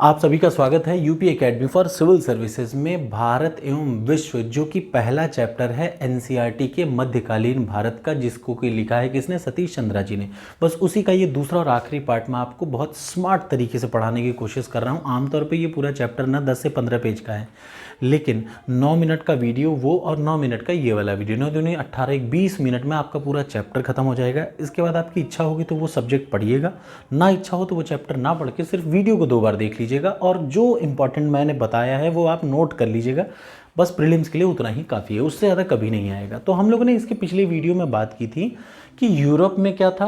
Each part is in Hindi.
आप सभी का स्वागत है UP academy for civil services में भारत एवं विश्व, जो कि पहला चैप्टर है एनसीईआरटी के मध्यकालीन भारत का, जिसको कि लिखा है किसने? सतीश चंद्रा जी ने। बस उसी का ये दूसरा और आखिरी पार्ट में आपको बहुत स्मार्ट तरीके से पढ़ाने की कोशिश कर रहा हूँ। आमतौर पे ये पूरा चैप्टर ना 10 से 15 पेज का है, लेकिन 9 मिनट का वीडियो वो और 9 मिनट का ये वाला वीडियो, 9 दूनी 18, 20 मिनट में आपका पूरा चैप्टर खत्म हो जाएगा। इसके बाद आपकी इच्छा होगी तो वो सब्जेक्ट पढ़िएगा, ना इच्छा हो तो वो चैप्टर ना पढ़ के सिर्फ वीडियो को 2 बार देख लीजिएगा, और जो इंपॉर्टेंट मैंने बताया है वो आप नोट कर लीजिएगा। बस प्रीलिम्स के लिए उतना ही काफ़ी है, उससे ज़्यादा कभी नहीं आएगा। तो हम लोगों ने इसके पिछले वीडियो में बात की थी कि यूरोप में क्या था,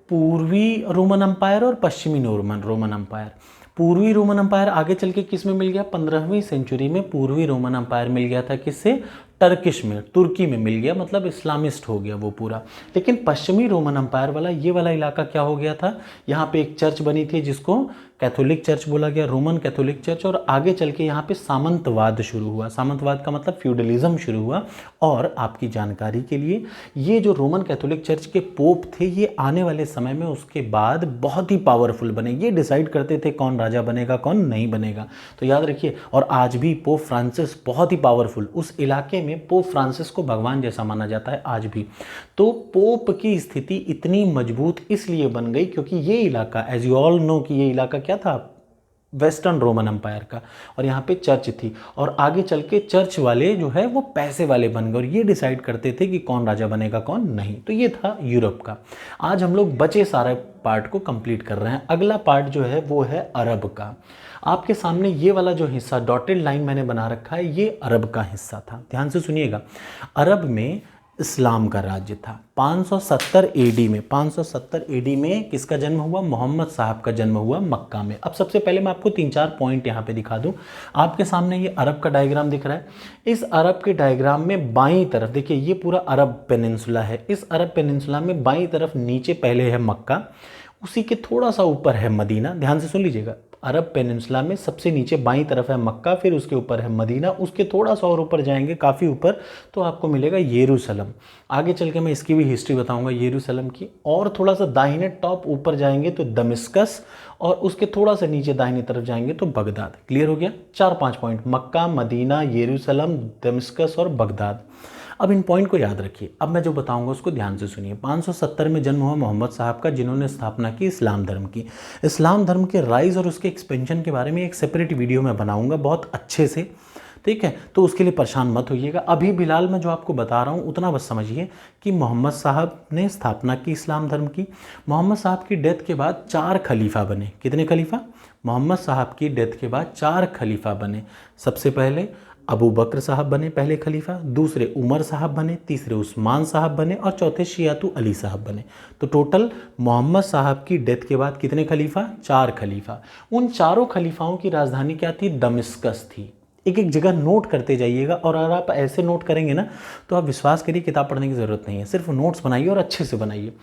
पूर्वी रोमन अम्पायर और पश्चिमी रोमन अम्पायर। पूर्वी रोमन अम्पायर आगे चल के किस में मिल गया? 15वीं सेंचुरी में पूर्वी रोमन अम्पायर मिल गया था किससे? टर्किश में, तुर्की में मिल गया, मतलब इस्लामिस्ट हो गया वो पूरा। लेकिन पश्चिमी रोमन अम्पायर वाला ये वाला इलाका क्या हो गया था? यहाँ पे एक चर्च बनी थी जिसको कैथोलिक चर्च बोला गया, रोमन कैथोलिक चर्च, और आगे चल के यहाँ पे सामंतवाद शुरू हुआ। सामंतवाद का मतलब फ्यूडलिज्म शुरू हुआ। और आपकी जानकारी के लिए, ये जो रोमन कैथोलिक चर्च के पोप थे, ये आने वाले समय में उसके बाद बहुत ही पावरफुल बने। ये डिसाइड करते थे कौन राजा बनेगा कौन नहीं बनेगा, तो याद रखिए। और आज भी पोप फ्रांसिस बहुत ही पावरफुल, उस इलाके में पोप फ्रांसिस को भगवान जैसा माना जाता है आज भी। तो पोप की स्थिति इतनी मजबूत इसलिए बन गई क्योंकि ये इलाका, एज यू ऑल नो, कि ये इलाका क्या था? वेस्टर्न रोमन अम्पायर का, और यहाँ पे चर्च थी। और आगे चल के चर्च वाले जो है वो पैसे वाले बन गए, और ये डिसाइड करते थे कि कौन राजा बनेगा कौन नहीं। तो ये था यूरोप का। आज हम लोग बचे सारे पार्ट को कंप्लीट कर रहे हैं। अगला पार्ट जो है वो है अरब का। आपके सामने ये वाला जो हिस्सा डॉटेड लाइन मैंने बना रखा है, ये अरब का हिस्सा था। ध्यान से सुनिएगा। अरब में इस्लाम का राज्य था। 570 एडी में, 570 एडी में किसका जन्म हुआ? मोहम्मद साहब का जन्म हुआ मक्का में। अब सबसे पहले मैं आपको 3-4 पॉइंट यहाँ पे दिखा दूँ। आपके सामने ये अरब का डायग्राम दिख रहा है। इस अरब के डायग्राम में बाईं तरफ देखिए, ये पूरा अरब पेनिनसुला है। इस अरब पेनिनसुला में बाईं तरफ नीचे पहले है मक्का, उसी के थोड़ा सा ऊपर है मदीना। ध्यान से सुन लीजिएगा। अरब पेनिनसुला में सबसे नीचे बाईं तरफ है मक्का, फिर उसके ऊपर है मदीना, उसके थोड़ा सा और ऊपर जाएंगे, काफ़ी ऊपर, तो आपको मिलेगा यरूशलेम। आगे चल के मैं इसकी भी हिस्ट्री बताऊंगा यरूशलेम की। और थोड़ा सा दाहिने टॉप ऊपर जाएंगे तो दमिश्कस, और उसके थोड़ा सा नीचे दाहिनी तरफ जाएंगे तो बगदाद। क्लियर हो गया? 4-5 पॉइंट: मक्का, मदीना, यरूशलेम, दमिश्कस और बगदाद। अब इन पॉइंट को याद रखिए। अब मैं जो बताऊंगा उसको ध्यान से सुनिए। 570 में जन्म हुआ मोहम्मद साहब का, जिन्होंने स्थापना की इस्लाम धर्म की। इस्लाम धर्म के राइज और उसके एक्सपेंशन के बारे में एक सेपरेट वीडियो मैं बनाऊंगा बहुत अच्छे से, ठीक है? तो उसके लिए परेशान मत होइएगा। अभी फिलहाल मैं जो आपको बता रहा हूँ उतना बस समझिए कि मोहम्मद साहब ने स्थापना की इस्लाम धर्म की। मोहम्मद साहब की डेथ के बाद 4 खलीफा बने। कितने खलीफा? मोहम्मद साहब की डेथ के बाद 4 खलीफा बने। सबसे पहले अबू बकर साहब बने पहले खलीफा, दूसरे उमर साहब बने, तीसरे उस्मान साहब बने, और चौथे शियातु अली साहब बने। तो टोटल मोहम्मद साहब की डेथ के बाद कितने खलीफा? 4 खलीफा। उन चारों खलीफाओं की राजधानी क्या थी? दमिश्कस थी। एक एक जगह नोट करते जाइएगा, और अगर आप ऐसे नोट करेंगे ना तो आप विश्वास करिए किताब पढ़ने की ज़रूरत नहीं है, सिर्फ नोट्स बनाइए और अच्छे से बनाइए।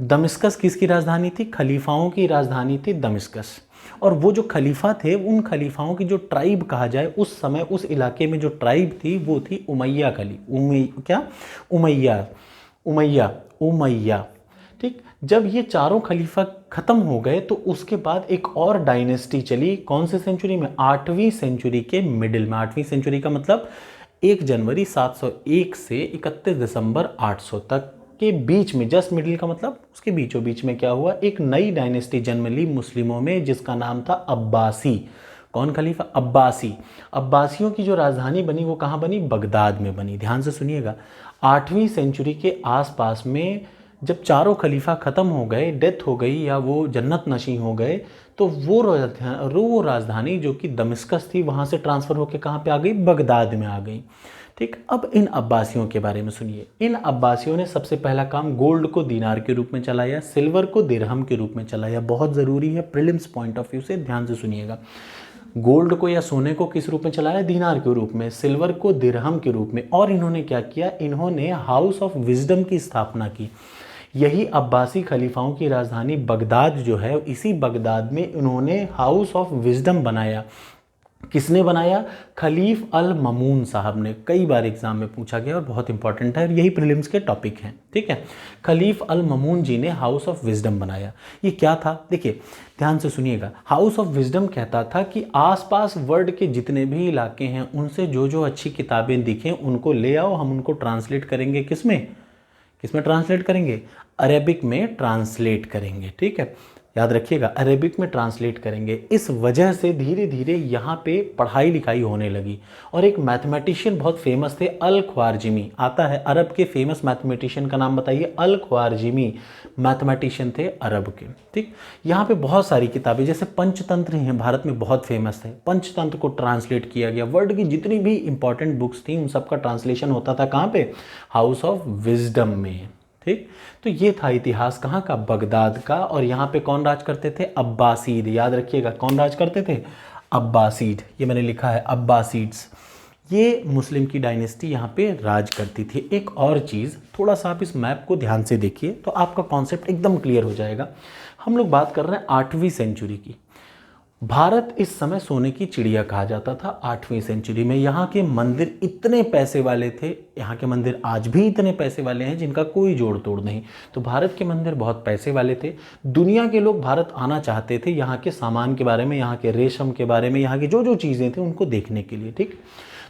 दमिश्कस किसकी राजधानी थी? खलीफाओं की राजधानी थी दमिश्कस। और वो जो खलीफा थे, उन खलीफाओं की जो ट्राइब कहा जाए उस समय उस इलाके में जो ट्राइब थी वो थी उमैया उमैया। ठीक। जब ये चारों खलीफा खत्म हो गए तो उसके बाद एक और डायनेस्टी चली। कौन से सेंचुरी में? 8वीं सेंचुरी के मिडिल में। 8वीं सेंचुरी का मतलब 1 जनवरी 701 से 31 दिसंबर 800 तक के बीच में, जस्ट मिडिल का मतलब उसके बीचों बीच में क्या हुआ? एक नई डायनेस्टी जन्म ली मुस्लिमों में, जिसका नाम था अब्बासी। कौन खलीफा? अब्बासी। अब्बासियों की जो राजधानी बनी वो कहाँ बनी? बगदाद में बनी। ध्यान से सुनिएगा। 8वीं सेंचुरी के आसपास में जब चारों खलीफा ख़त्म हो गए, डेथ हो गई या वो जन्नत नशीं हो गए, तो वो राजधानी जो कि दमिश्कस थी वहाँ से ट्रांसफ़र होकर कहाँ पे आ गई? बगदाद में आ गई। ठीक। अब इन अब्बासियों के बारे में सुनिए। इन अब्बासियों ने सबसे पहला काम गोल्ड को दीनार के रूप में चलाया, सिल्वर को दिरहम के रूप में चलाया। बहुत ज़रूरी है प्रीलिम्स पॉइंट ऑफ व्यू से, ध्यान से सुनिएगा। गोल्ड को या सोने को किस रूप में चलाया? दीनार के रूप में, सिल्वर को दिरहम के रूप में। और इन्होंने क्या किया? इन्होंने हाउस ऑफ विजडम की स्थापना की। यही अब्बासी खलीफाओं की राजधानी बगदाद जो है, इसी बगदाद में इन्होंने हाउस ऑफ विजडम बनाया। किसने बनाया? खलीफ अल ममून साहब ने। कई बार एग्जाम में पूछा गया और बहुत इंपॉर्टेंट है और यही प्रीलिम्स के टॉपिक हैं, ठीक है। खलीफ अल ममून जी ने हाउस ऑफ विजडम बनाया। ये क्या था? देखिए ध्यान से सुनिएगा। हाउस ऑफ विजडम कहता था कि आसपास वर्ल्ड के जितने भी इलाके हैं उनसे जो जो अच्छी किताबें दिखें उनको ले आओ, हम उनको ट्रांसलेट करेंगे। किसमें किसमें ट्रांसलेट करेंगे? अरेबिक में ट्रांसलेट करेंगे, ठीक है। याद रखिएगा, अरेबिक में ट्रांसलेट करेंगे। इस वजह से धीरे धीरे यहाँ पे पढ़ाई लिखाई होने लगी। और एक मैथमेटिशियन बहुत फेमस थे, अल ख्वारजिमी। आता है अरब के फेमस मैथमेटिशियन का नाम बताइए? अल ख्वारजिमी मैथमेटिशियन थे अरब के, ठीक। यहाँ पे बहुत सारी किताबें, जैसे पंचतंत्र हैं भारत में बहुत फेमस है। पंचतंत्र को ट्रांसलेट किया गया। वर्ल्ड की जितनी भी इंपॉर्टेंट बुक्स थी उन सब का ट्रांसलेशन होता था कहाँ पे? हाउस ऑफ विजडम में, ठीक। तो ये था इतिहास कहाँ का? बगदाद का। और यहाँ पे कौन राज करते थे? अब्बासीद। याद रखिएगा कौन राज करते थे? अब्बासीद। ये मैंने लिखा है अब्बासीड्स। ये मुस्लिम की डायनेस्टी यहाँ पे राज करती थी। एक और चीज़, थोड़ा सा आप इस मैप को ध्यान से देखिए तो आपका कॉन्सेप्ट एकदम क्लियर हो जाएगा। हम लोग बात कर रहे हैं 8वीं सेंचुरी की। भारत इस समय सोने की चिड़िया कहा जाता था 8वीं सेंचुरी में। यहाँ के मंदिर इतने पैसे वाले थे, यहाँ के मंदिर आज भी इतने पैसे वाले हैं जिनका कोई जोड़ तोड़ नहीं। तो भारत के मंदिर बहुत पैसे वाले थे। दुनिया के लोग भारत आना चाहते थे यहाँ के सामान के बारे में, यहाँ के रेशम के बारे में, यहाँ की जो जो चीज़ें थी उनको देखने के लिए, ठीक।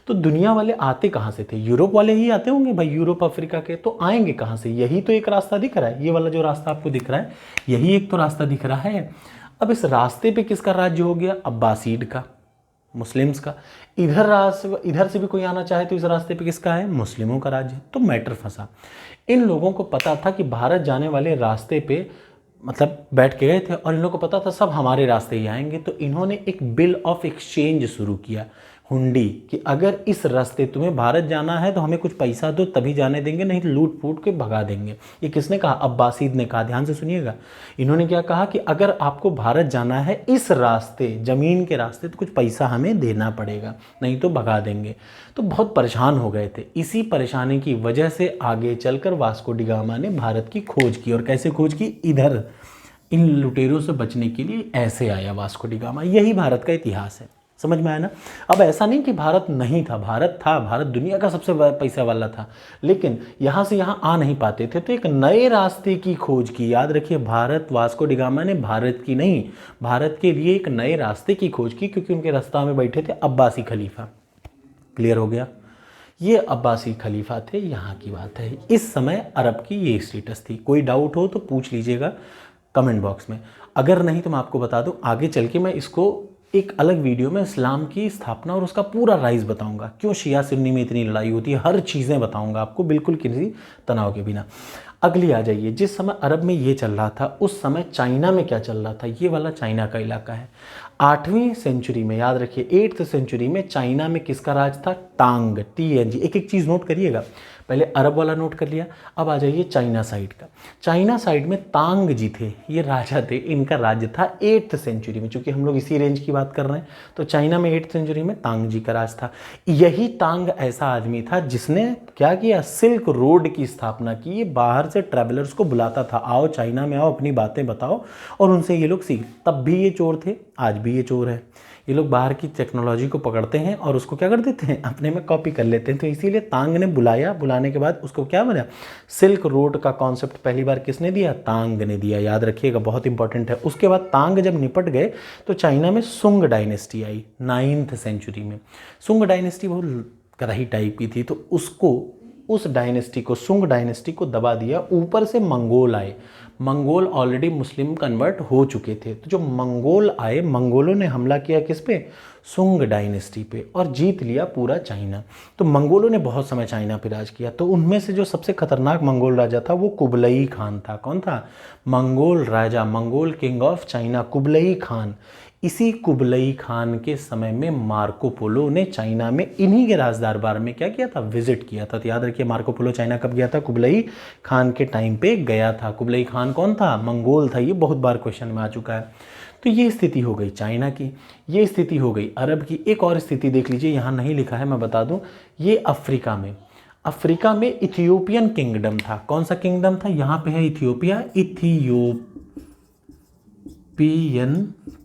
तो दुनिया वाले आते कहाँ से थे? यूरोप वाले ही आते होंगे भाई, यूरोप अफ्रीका के। तो आएंगे कहाँ से? यही तो एक रास्ता दिख रहा है, ये वाला जो रास्ता आपको दिख रहा है, यही एक तो रास्ता दिख रहा है। अब इस रास्ते पे किसका राज्य हो गया? अब्बासीड का, मुस्लिम्स का। इधर से भी कोई आना चाहे तो इस रास्ते पे किसका है? मुस्लिमों का राज्य। तो मैटर फंसा। इन लोगों को पता था कि भारत जाने वाले रास्ते पे मतलब बैठ के गए थे और इन लोगों को पता था सब हमारे रास्ते ही आएंगे। तो इन्होंने एक बिल ऑफ एक्सचेंज शुरू किया, हुंडी, कि अगर इस रास्ते तुम्हें भारत जाना है तो हमें कुछ पैसा दो तभी जाने देंगे, नहीं तो लूट फूट के भगा देंगे। ये किसने कहा? अब्बासीद ने कहा। ध्यान से सुनिएगा। इन्होंने क्या कहा कि अगर आपको भारत जाना है इस रास्ते, जमीन के रास्ते, तो कुछ पैसा हमें देना पड़ेगा, नहीं तो भगा देंगे। तो बहुत परेशान हो गए थे। इसी परेशानी की वजह से आगे चलकर वास्को डी गामा ने भारत की खोज की। और कैसे खोज की? इधर इन लुटेरों से बचने के लिए ऐसे आया वास्को डी गामा। यही भारत का इतिहास है। समझ में आया ना? अब ऐसा नहीं कि भारत नहीं था, भारत था, भारत दुनिया का सबसे पैसा वाला था, लेकिन यहाँ से यहाँ आ नहीं पाते थे। तो एक नए रास्ते की खोज की। याद रखिए, भारत, वास्को डी गामा ने भारत की नहीं, भारत के लिए एक नए रास्ते की खोज की, क्योंकि उनके रास्ता में बैठे थे अब्बासी खलीफा। क्लियर हो गया? ये अब्बासी खलीफा थे, यहाँ की बात है। इस समय अरब की ये स्टेटस थी। कोई डाउट हो तो पूछ लीजिएगा कमेंट बॉक्स में, अगर नहीं तो मैं आपको बता दूं, आगे चल के मैं इसको एक अलग वीडियो में इस्लाम की स्थापना और उसका पूरा राइज बताऊंगा, क्यों शिया सुन्नी में इतनी लड़ाई होती है, हर चीज़ें बताऊंगा आपको बिल्कुल किसी तनाव के बिना। अगली आ जाइए। जिस समय अरब में ये चल रहा था उस समय चाइना में क्या चल रहा था? ये वाला चाइना का इलाका है। 8वीं सेंचुरी में, याद रखिए 8th सेंचुरी में चाइना में किसका राज था? टांग, TNG। एक एक चीज़ नोट करिएगा। पहले अरब वाला नोट कर लिया, अब आ जाइए चाइना साइड का। चाइना साइड में तांग जी थे, ये राजा थे, इनका राज्य था 8th सेंचुरी में। चूंकि हम लोग इसी रेंज की बात कर रहे हैं तो चाइना में 8th सेंचुरी में तांग जी का राज था। यही तांग ऐसा आदमी था जिसने क्या किया? सिल्क रोड की स्थापना की। बाहर से ट्रैवलर्स को बुलाता था, आओ चाइना में आओ, अपनी बातें बताओ, और उनसे ये लोग सीख। तब भी ये चोर थे, आज भी ये चोर है। ये लोग बाहर की टेक्नोलॉजी को पकड़ते हैं और उसको क्या कर देते हैं? अपने में कॉपी कर लेते हैं। तो इसीलिए तांग ने बुलाया, बुलाने के बाद उसको क्या बना? सिल्क रोड का कॉन्सेप्ट पहली बार किसने दिया? तांग ने दिया। याद रखिएगा, बहुत इंपॉर्टेंट है। उसके बाद तांग जब निपट गए तो चाइना में सुंग डायनेस्टी आई 9th सेंचुरी में। सुंग डायनेस्टी बहुत कड़ाही टाइप की थी, तो उसको, उस डायनेस्टी को, सुंग डायनेस्टी को दबा दिया। ऊपर से मंगोल आए। मंगोल ऑलरेडी मुस्लिम कन्वर्ट हो चुके थे, तो जो मंगोल आए, मंगोलों ने हमला किया किस पे? सुंग डायनेस्टी पे, और जीत लिया पूरा चाइना। तो मंगोलों ने बहुत समय चाइना पे राज किया। तो उनमें से जो सबसे खतरनाक मंगोल राजा था वो कुबलई खान था। कौन था? Mongol Raja, Mongol king of China, Kublai Khan. इसी कुबलई खान के समय में मार्को पोलो ने चाइना में इन्हीं के राजदार बार में क्या किया था? विजिट किया था। तो याद रखिए, मार्को पोलो चाइना कब गया था? कुबलई खान के टाइम पे गया था। कुबलई खान कौन था? मंगोल था। ये बहुत बार क्वेश्चन में आ चुका है। तो ये स्थिति हो गई चाइना की, ये स्थिति हो गई अरब की। एक और स्थिति देख लीजिए, यहाँ नहीं लिखा है, मैं बता दूँ। ये अफ्रीका में, अफ्रीका में इथियोपियन किंगडम था। कौन सा किंगडम था? यहाँ पे है इथियोपिया, इथियोपियन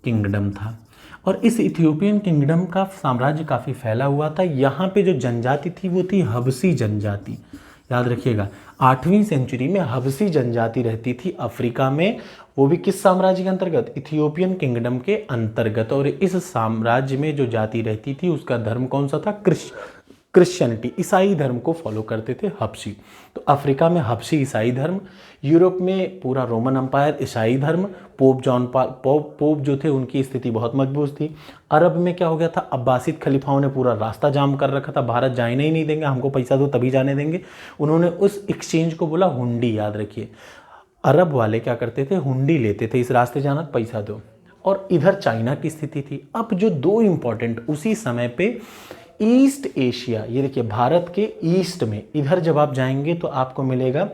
किंगडम था। और इस इथियोपियन किंगडम का साम्राज्य काफ़ी फैला हुआ था। यहाँ पे जो जनजाति थी वो थी हबसी जनजाति। याद रखिएगा 8वीं सेंचुरी में हबसी जनजाति रहती थी अफ्रीका में, वो भी किस साम्राज्य के अंतर्गत, इथियोपियन किंगडम के अंतर्गत। और इस साम्राज्य में जो जाति रहती थी उसका धर्म कौन सा था, क्रिश्चियनिटी, ईसाई धर्म को फॉलो करते थे हबशी। तो अफ्रीका में हबशी ईसाई धर्म, यूरोप में पूरा रोमन अंपायर ईसाई धर्म, पोप जो थे उनकी स्थिति बहुत मजबूत थी। अरब में क्या हो गया था, अब्बासिद खलीफाओं ने पूरा रास्ता जाम कर रखा था, भारत जाने ही नहीं देंगे, हमको पैसा दो तभी जाने देंगे। उन्होंने उस एक्सचेंज को बोला हुंडी। याद रखिए अरब वाले क्या करते थे, हुंडी लेते थे, इस रास्ते जाना पैसा दो। और इधर चाइना की स्थिति थी। अब जो दो इंपॉर्टेंट उसी समय पे ईस्ट एशिया, ये देखिए भारत के ईस्ट में, इधर जब आप जाएंगे तो आपको मिलेगा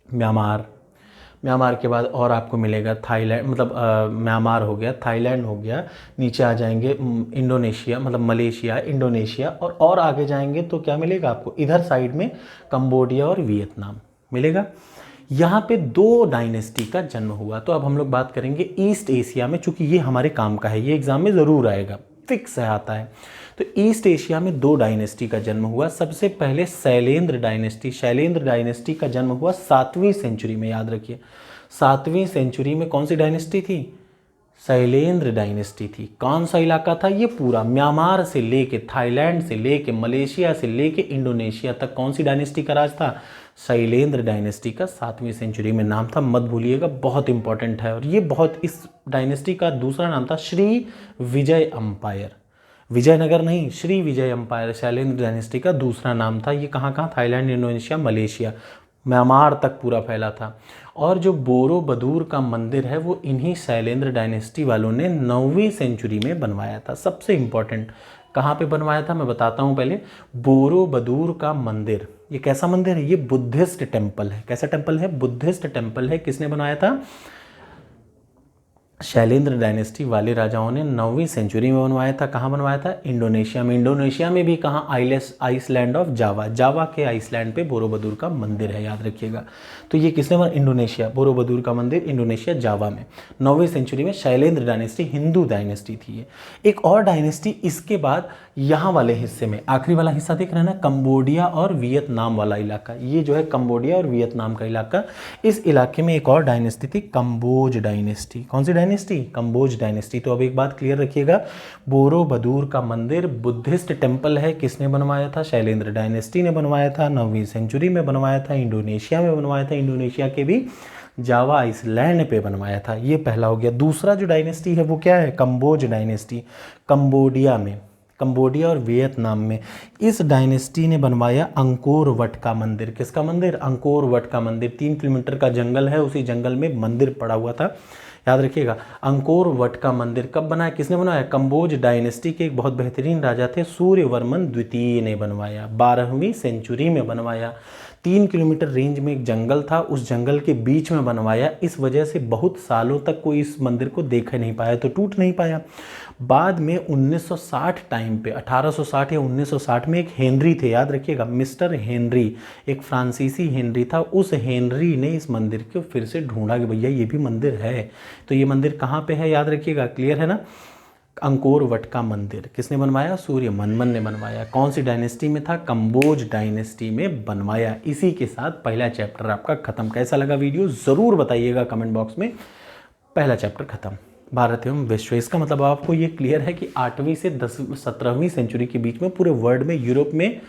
म्यांमार के बाद और आपको मिलेगा थाईलैंड, मतलब म्यांमार हो गया, थाईलैंड हो गया, नीचे आ जाएंगे इंडोनेशिया, मतलब मलेशिया, इंडोनेशिया, और आगे जाएंगे तो क्या मिलेगा आपको, इधर साइड में कंबोडिया और वियतनाम मिलेगा। यहाँ पे दो डायनेस्टी का जन्म हुआ। तो अब हम लोग बात करेंगे ईस्ट एशिया में, चूंकि ये हमारे काम का है, ये एग्जाम में ज़रूर आएगा, फिक्स है, आता है। तो ईस्ट एशिया में दो डायनेस्टी का जन्म हुआ। सबसे पहले शैलेंद्र डायनेस्टी का जन्म हुआ 7वीं सेंचुरी में। याद रखिए 7वीं सेंचुरी में कौन सी डायनेस्टी थी, शैलेंद्र डायनेस्टी थी। कौन सा इलाका था ये, पूरा म्यांमार से लेके, थाईलैंड से लेके, मलेशिया से लेके इंडोनेशिया तक कौन सी डायनेस्टी का राज था, शैलेंद्र डायनेस्टी का 7वीं सेंचुरी में नाम था, मत भूलिएगा, बहुत इंपॉर्टेंट है। और ये बहुत, इस डायनेस्टी का दूसरा नाम था श्री विजय अंपायर, विजयनगर नहीं, श्री विजय अंपायर शैलेंद्र डायनेस्टी का दूसरा नाम था। ये कहाँ कहाँ, थाईलैंड, इंडोनेशिया, मलेशिया, म्यांमार तक पूरा फैला था। और जो बोरोबदूर का मंदिर है वो इन्हीं शैलेंद्र डायनेस्टी वालों ने 9वीं सेंचुरी में बनवाया था। सबसे इंपॉर्टेंट कहाँ पे बनवाया था मैं बताता हूँ पहले। बोरोबदूर का मंदिर, ये कैसा मंदिर है, ये बुद्धिस्ट टेम्पल है। कैसा टेम्पल है, बुद्धिस्ट टेम्पल है। किसने बनाया था, शैलेंद्र डायनेस्टी वाले राजाओं ने 9वीं सेंचुरी में बनवाया था। कहाँ बनवाया था, इंडोनेशिया में। इंडोनेशिया में भी कहाँ, आइसलैंड ऑफ जावा, जावा के आइसलैंड पे बोरोबदूर का मंदिर है, याद रखिएगा। तो ये किसने बना, इंडोनेशिया, बोरोबदूर का मंदिर इंडोनेशिया जावा में 9वीं सेंचुरी में। शैलेंद्र डायनेस्टी हिंदू डायनेस्टी थी ये। एक और डायनेस्टी इसके बाद यहाँ वाले हिस्से में, आखिरी वाला हिस्सा देख रहे हैं ना, कंबोडिया और वियतनाम वाला इलाका, ये जो है कंबोडिया और वियतनाम का इलाका। इस इलाके में एक और डायनेस्टी थी, कंबोज डायनेस्टी। कौन सी डायनेस्टी, कंबोज डायनेस्टी। तो अब एक बात क्लियर रखिएगा, बोरोबदूर का मंदिर बुद्धिस्ट टेम्पल है, किसने बनवाया था, शैलेंद्र डायनेस्टी ने बनवाया था, 9वीं सेंचुरी में बनवाया था, इंडोनेशिया में बनवाया था, इंडोनेशिया के भी जावा आइसलैंड पे बनवाया था। ये पहला हो गया। दूसरा जो डायनेस्टी है वो क्या है, कंबोज डायनेस्टी, कंबोडिया में, कंबोडिया और वियतनाम में। इस डायनेस्टी ने बनवाया अंकोर वट का मंदिर। किसका मंदिर, अंकोर वट का मंदिर। 3 किलोमीटर का जंगल है, उसी जंगल में मंदिर पड़ा हुआ था, याद रखिएगा। अंकोर वट का मंदिर कब बनाया, किसने बनवाया, कंबोज डायनेस्टी के एक बहुत बेहतरीन राजा थे, सूर्यवर्मन द्वितीय ने बनवाया, 12वीं सेंचुरी में बनवाया। 3 किलोमीटर रेंज में एक जंगल था, उस जंगल के बीच में बनवाया। इस वजह से बहुत सालों तक कोई इस मंदिर को देख नहीं पाया, तो टूट नहीं पाया। बाद में 1960 टाइम पे, 1860 या 1960 में एक हेनरी थे, याद रखिएगा, मिस्टर हेनरी, एक फ्रांसीसी हेनरी था। उस हेनरी ने इस मंदिर को फिर से ढूंढा कि भैया ये भी मंदिर है। तो ये मंदिर कहाँ पे है, याद रखिएगा, क्लियर है ना। अंकोर वट का मंदिर किसने बनवाया, सूर्यवर्मन ने बनवाया। कौन सी डायनेस्टी में था, कंबोज डायनेस्टी में बनवाया। इसी के साथ पहला चैप्टर आपका खत्म। कैसा लगा वीडियो ज़रूर बताइएगा कमेंट बॉक्स में। पहला चैप्टर खत्म, भारत एवं विश्व। इसका मतलब आपको ये क्लियर है कि 8वीं से 17वीं सेंचुरी के बीच में पूरे वर्ल्ड में, यूरोप में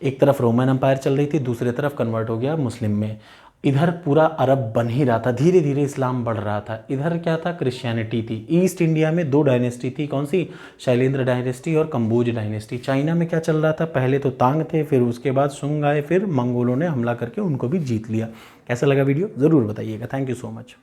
एक तरफ रोमन एम्पायर चल रही थी, दूसरी तरफ कन्वर्ट हो गया मुस्लिम में। इधर पूरा अरब बन ही रहा था, धीरे धीरे इस्लाम बढ़ रहा था। इधर क्या था, क्रिश्चियनिटी थी। ईस्ट इंडिया में 2 डायनेस्टी थी, कौन सी, शैलेंद्र डायनेस्टी और कंबोज डायनेस्टी। चाइना में क्या चल रहा था, पहले तो तांग थे, फिर उसके बाद सुंग आए, फिर मंगोलों ने हमला करके उनको भी जीत लिया। कैसा लगा वीडियो ज़रूर बताइएगा। Thank you so much.